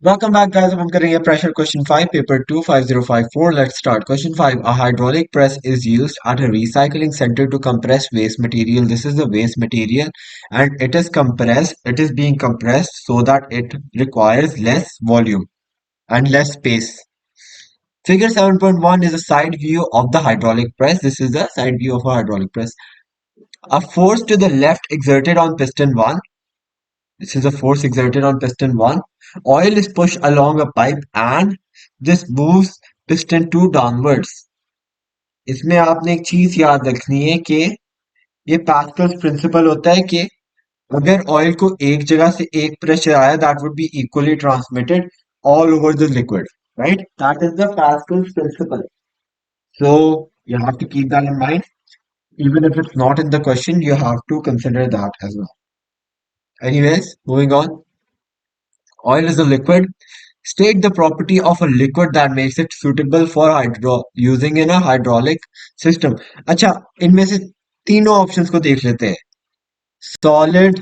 Welcome back, guys. I'm getting a pressure question 5, paper 2, 5054. Let's start. Question 5. A hydraulic press is used at a recycling center to compress waste material. This is the waste material and it is compressed. It is being compressed so that it requires less volume and less space. Figure 7.1 is a side view of the hydraulic press. This is the side view of a hydraulic press. A force to the left exerted on piston 1. This is a force exerted on piston 1. Oil is pushed along a pipe and this moves piston 2 downwards. इसमें आपने एक चीज याद रखनी है कि ये Pascal's principal होता है कि अगर ऑयल को एक जगह से एक प्रेशर आया that would be equally transmitted all over the liquid, right? That is the Pascal's principle. So you have to keep that in mind. Even if it's not in the question, you have to consider that as well. Anyways, moving on. Oil is a liquid. State the property of a liquid that makes it suitable for hydro using in a hydraulic system. अच्छा, इनमें से तीनों options को देख लेते हैं. Solid,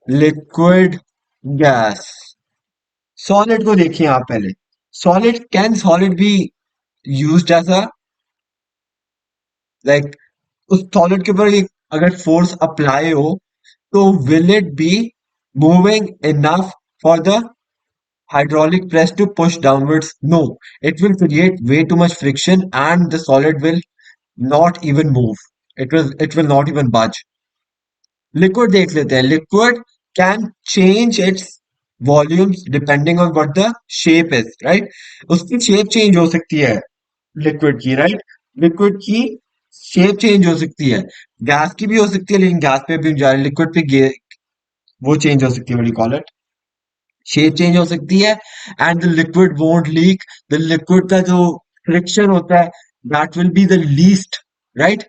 liquid, gas. Solid को देखिए आप पहले. Solid can solid be used as a like उस सॉलिड के ऊपर एक अगर फोर्स अप्लाई हो तो will it be moving enough for the hydraulic press to push downwards? No, it will create way too much friction and the solid will not even move. It will not even budge. Liquid देख लेते हैं. Liquid can change its volumes depending on what the shape is, right? उसकी shape change हो सकती है liquid की, right? Liquid की shape change हो सकती है. Gas की भी हो सकती है लेकिन gas पे भी जा रही है. Liquid पे वो change हो सकती है. What do you call it? Shape change हो सकती है and the liquid won't leak. The liquid का जो फ्रिक्शन होता है that will be the least, right?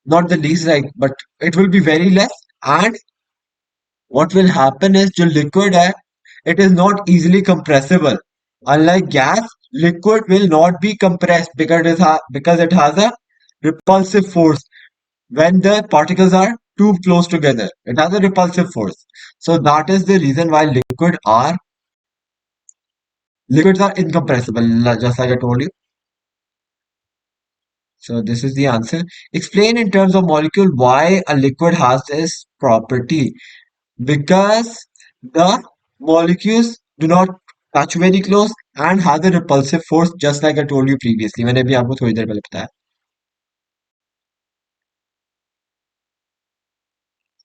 Not the least like but it will be very less. And what will happen is जो liquid है it is not easily compressible. Unlike gas, liquid will not be compressed because it has a repulsive force. When the particles are too close together, it has a repulsive force. So that is the reason why liquids are incompressible, just like I told you. So this is the answer. Explain in terms of molecule why a liquid has this property. Because the molecules do not touch very close and has a repulsive force, just like I told you previously. मैंने भी आपको थोड़ी देर पहले बताया.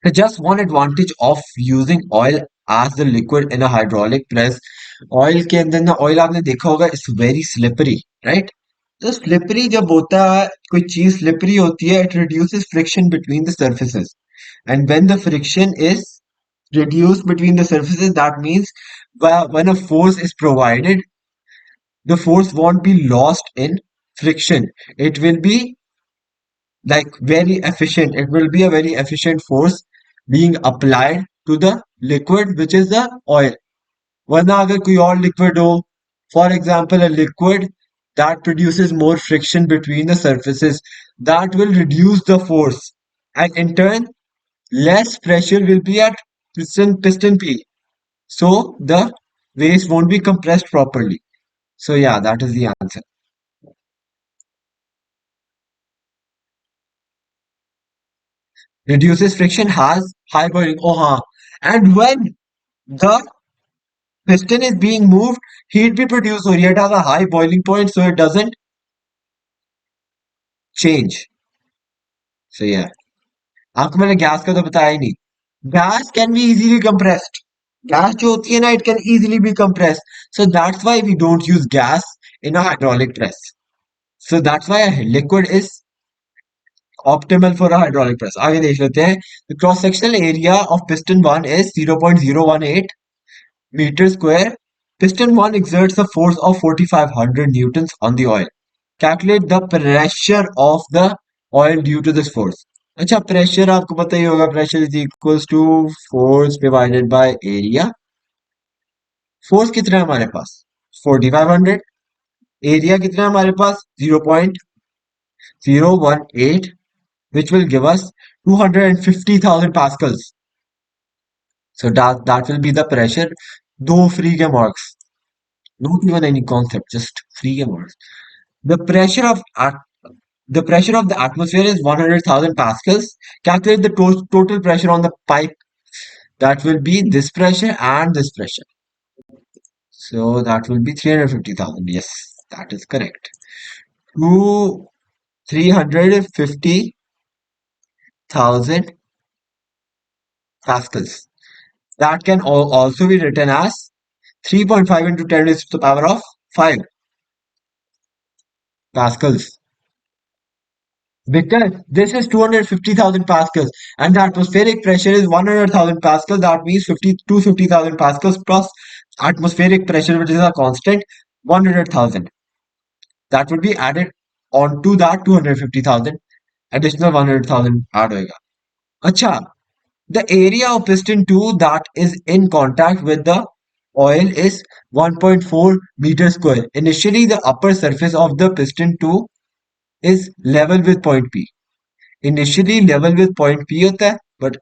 So just one advantage of using oil as the liquid in a hydraulic press. Oil के अंदर ना oil आपने देखा होगा it's very slippery, right? तो slippery जब होता है कोई चीज slippery होती है it reduces friction between the surfaces. And when the friction is reduced between the surfaces, that means when a force is provided, the force won't be lost in friction. It will be like very efficient. It will be a very efficient force being applied to the liquid, which is the oil. वरना अगर कोई और liquid हो, for example, a liquid that produces more friction between the surfaces, that will reduce the force, and in turn, less pressure will be at piston P. So the waste won't be compressed properly. So yeah, that is the answer. Reduces friction, has high boiling. Oh, हाँ. And when the piston is being moved, heat be produced. So it has a high boiling point, so it doesn't change. So yeah. आपको मैंने gas का तो बताया ही नहीं. Gas can be easily compressed. Gas जो होती है ना, it can easily be compressed. So that's why we don't use gas in a hydraulic press. So that's why a liquid is optimal for a hydraulic press. आगे देख लेते हैं. The cross sectional area of piston 1 is 0.018 meter square. Piston 1 exerts a force of 4500 newtons on the oil. Calculate the pressure of the oil due to this force. अच्छा, pressure आपको पता ही होगा. Pressure is equals to force divided by area. Force कितना है हमारे पास? 4500. Area कितना है हमारे पास? 0.018, which will give us 250,000 pascals. So that will be the pressure. दो फ्री के marks. Not even any concept, just free words. The pressure of the pressure of the atmosphere is 100,000 pascals. Calculate the total pressure on the pipe. That will be this pressure and this pressure. So that will be 350,000. Yes, that is correct. To 350,000 pascals. That can also be written as 3.5 into 10 raised to the power of 5 pascals. Because this is 250,000 pascals and the atmospheric pressure is 100,000 pascals. That means 250,000 pascals plus atmospheric pressure, which is a constant 100,000. That would be added onto that 250,000. Additional 100,000 add होएगा. अच्छा, the area of piston 2 that is in contact with the oil is 1.4 meter square. Initially, the upper surface of the piston 2 is level with point P. Initially level with point P होता है, but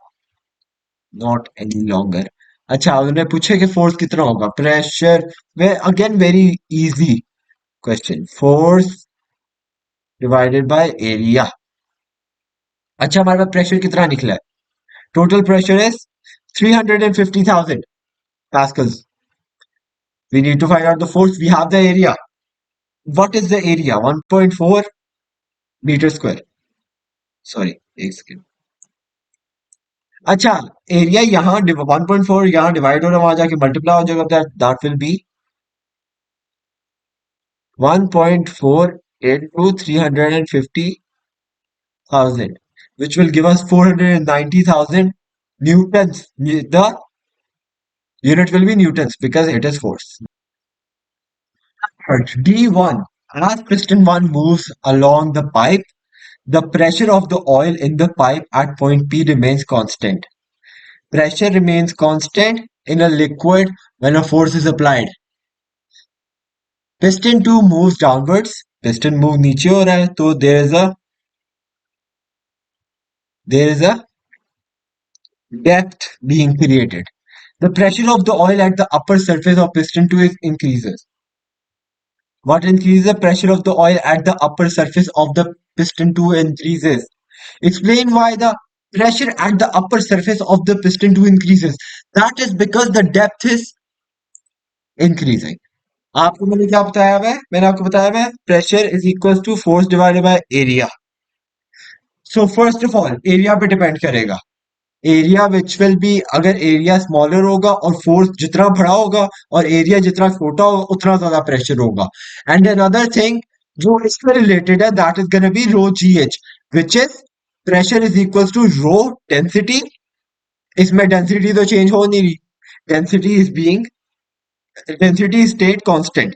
not any longer. अच्छा, उन्होंने पूछा कि force कितना होगा? Pressure में again very easy question. Force divided by area. अच्छा, हमारे पास प्रेशर कितना निकला है? Total pressure is 350,000 pascals. We need to find out the force. We have the area. What is the area? 1.4 meter square. Sorry, एक second. अच्छा, area यहाँ 1.4 यहाँ divide हो रहा है, वहां जाके मल्टीप्लाई हो जाएगा. That will be 1.4 into 350,000, which will give us 490,000 newtons. The unit will be newtons because it is force. But D1, as piston 1 moves along the pipe, the pressure of the oil in the pipe at point P remains constant. Pressure remains constant in a liquid when a force is applied. Piston 2 moves downwards. Piston move नीचे हो रहा है, तो there is a depth being created. The pressure of the oil at the upper surface of piston 2 is increases. What increases? The pressure of the oil at the upper surface of the piston 2 increases. Explain why the pressure at the upper surface of the piston 2 increases. That is because the depth is increasing. आपको मैंने क्या बताया हुआ है? मैंने आपको बताया हुआ है pressure is equal to force divided by area. So first of all area पे डिपेंड करेगा. एरिया विच विल बी, अगर एरिया स्मॉलर होगा और फोर्स जितना बड़ा होगा और एरिया जितना छोटा होगा उतना ज्यादा प्रेशर होगा. एंड अनदर थिंग जो इसमें रिलेटेड है that is gonna be rho G H, which is pressure is equal to rho density. इसमें डेंसिटी तो चेंज हो नहीं रही. Density is being density is state constant.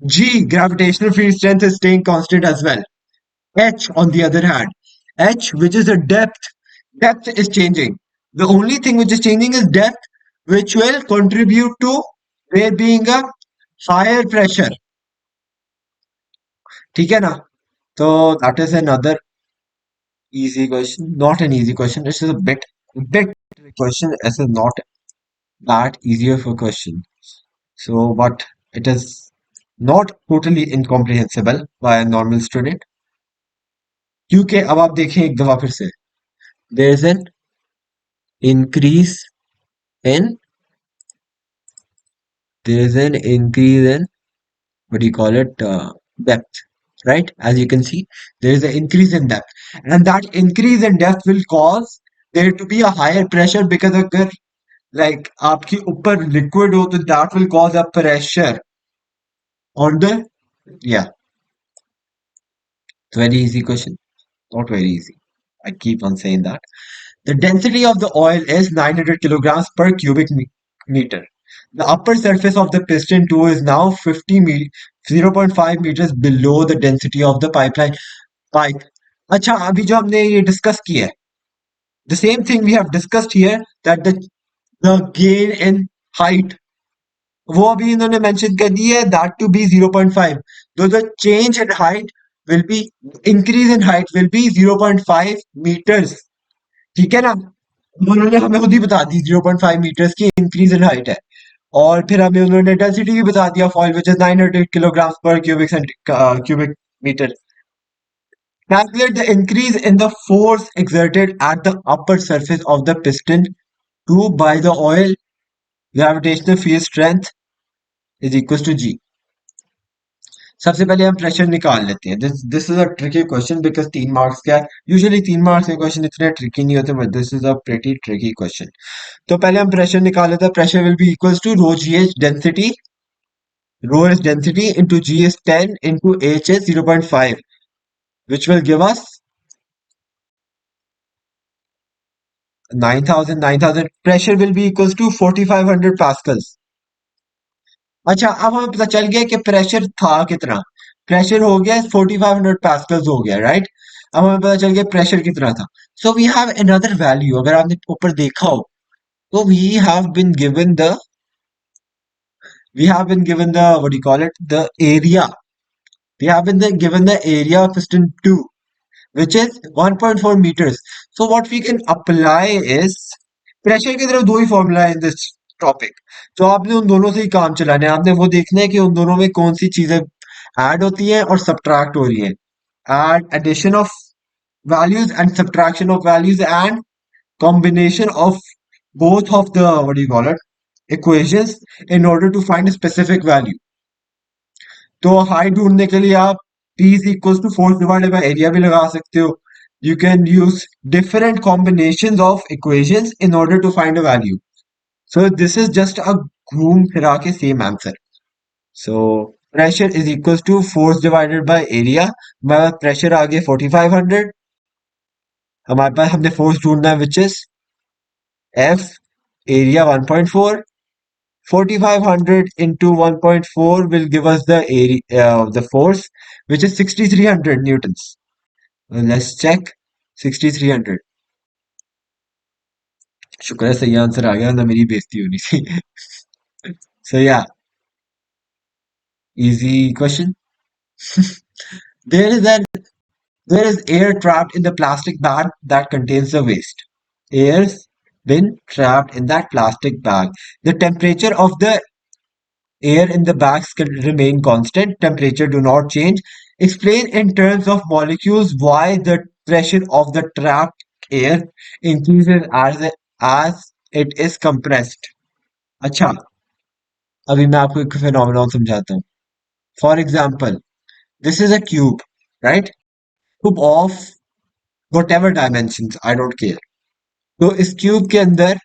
G, gravitational field strength is staying constant as well. H, on the other hand, H, which is the depth is changing. The only thing which is changing is depth, which will contribute to there being a higher pressure. ठीक है ना? So that is another easy question. Not an easy question. This is a bit question. This is not that easier for question. So, but it is not totally incomprehensible by a normal student. क्योंकि अब आप देखें एक दफा फिर से. There is an increase in there is an increase in what do you call it, depth, right? As you can see, there is an increase in depth, and that increase in depth will cause there to be a higher pressure because अगर like आपकी ऊपर liquid हो तो that will cause a pressure on the, yeah. It's very easy question, not very easy. I keep on saying that. The density of the oil is 900 kilograms per cubic meter. The upper surface of the piston tube is now 0.5 meters below the density of the pipeline pipe. अच्छा, अभी जो हमने ये discuss किया है, the same thing we have discussed here, that the gain in height, वो अभी इन्होंने मेंशन कर दिया है that to be 0.5. Though the change in height will be increase in height will be 0.5 meters. ठीक है ना? उन्होंने हमें खुद ही बता दी 0.5 मीटर्स की इंक्रीज इन हाइट है. और फिर हमें उन्होंने डेंसिटी भी बता दिया फॉइल विच इज 900 किलोग्राम पर cubic meter. Calculate the increase in the force exerted at the upper surface of the piston 2 by the oil gravitational field strength is equals to G. सबसे पहले हम pressure निकाल लेते हैं. This is a tricky question because 3 marks का है. Usually 3 marks के question इतने ट्रिकी नहीं होते but this is a pretty tricky question. तो पहले हम प्रेशर निकाल लेते हैं. Pressure will be equals to rho G H density. Rho is density into G is 10 into H is 0.5, which will give us 9,000. 9,000. Pressure will be equals to 4,500 pascals. अच्छा, अब हमें पता चल गया कि प्रेशर था कितना. प्रेशर हो गया 4,500 pascals हो गया, राइट. अब हमें पता चल गया प्रेशर कितना था. So we have another value. अगर आपने ऊपर देखा हो तो we have been given the what do you call it, the area. We have been given the area of piston 2, which is 1.4 meters. So what we can apply is pressure की तरफ दो ही formula है in this topic. तो आपने उन दोनों से ही काम चलाना है. आपने वो देखना है कि उन दोनों में कौन सी चीजें ऐड होती हैं और सब्ट्रैक्ट हो रही हैं. Add addition of values and subtraction of values and combination of both of the what do you call it equations in order to find a specific value. तो हाइट ढूंढने के लिए आप P is equals to force divided by area भी लगा सकते हो. You can use different combinations of equations in order to find a value. So this is just a घूम फिरा के same answer. So pressure is equals to force divided by area. हमारा pressure आ गया 4,500. हमारे पास हमने force ढूंढना है which is F area 1.4. 4,500 into 1.4 will give us the area the force which is 6,300 newtons. Let's check 6,300. शुक्र है सही आंसर आ गया ना मेरी बेइज्जती होनी थी. So yeah, easy question. There is an there is air trapped in the plastic bag that contains the waste. Air's been trapped in that plastic bag. The temperature of the air in the bags can remain constant. Temperature do not change. Explain in terms of molecules why the pressure of the trapped air increases as it is compressed. अच्छा, अभी मैं आपको एक phenomenon समझाता हूँ. For example, this is a cube, right? Cube of whatever dimensions, I don't care. तो इस cube के अंदर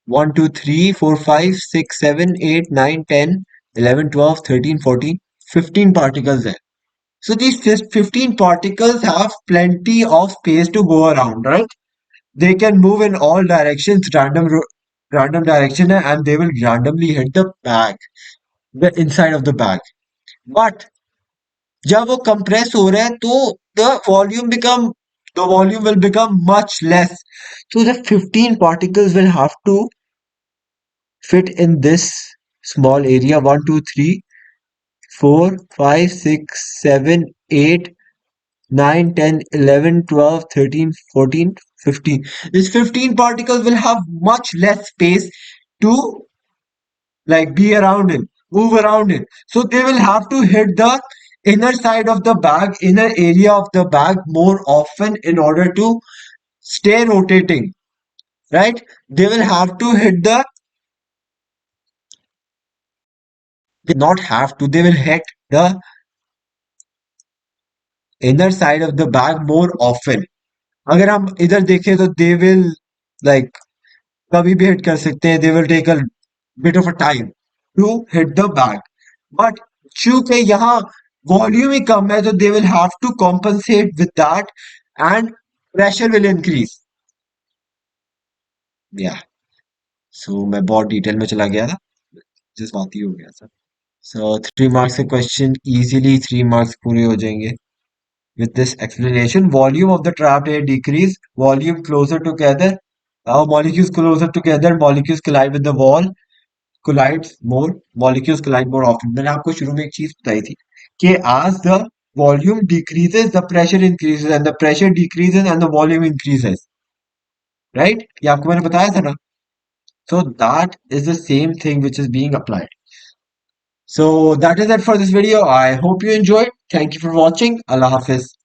1 2 3 4 5 6 7 8 9 10 11 12 13 14 15 particles है. So these 15 particles have plenty of space to go around, right? They can move in all directions, random direction, and they will randomly hit the bag, the inside of the bag. But जब वो compress हो रहा है तो the volume become the volume will become much less. So the 15 particles will have to fit in this small area. 1 2 3 4 5 6 7 8 9 10 11 12 13 14 15. These 15 particles will have much less space to like be around it, move around it. So they will have to hit the inner side of the bag, inner area of the bag more often in order to stay rotating, right? They will have to hit the, they not have to, they will hit the inner side of the bag more often. अगर हम इधर देखें तो they will like कभी भी hit कर सकते हैं. They will take a bit of a time to hit the bag. But चूंकि यहाँ वॉल्यूम ही कम है तो they will have to compensate with that and pressure will increase. Yeah. So मैं बहुत डिटेल में चला गया था. जिस बात ही हो गया सर. So 3 मार्क्स के क्वेश्चन इजीली 3 मार्क्स पूरे हो जाएंगे. With this explanation, volume of the trapped air decrease, volume closer together, molecules closer together, molecules collide with the wall, collides more, molecules collide more often. मैंने आपको शुरू में एक चीज बताई थी कि as the volume decreases, the pressure increases, and the pressure decreases and the volume increases. Right? ये आपको मैंने बताया था ना. So that is the same thing which is being applied. So that is it for this video. I hope you enjoyed. Thank you for watching. Allah Hafiz.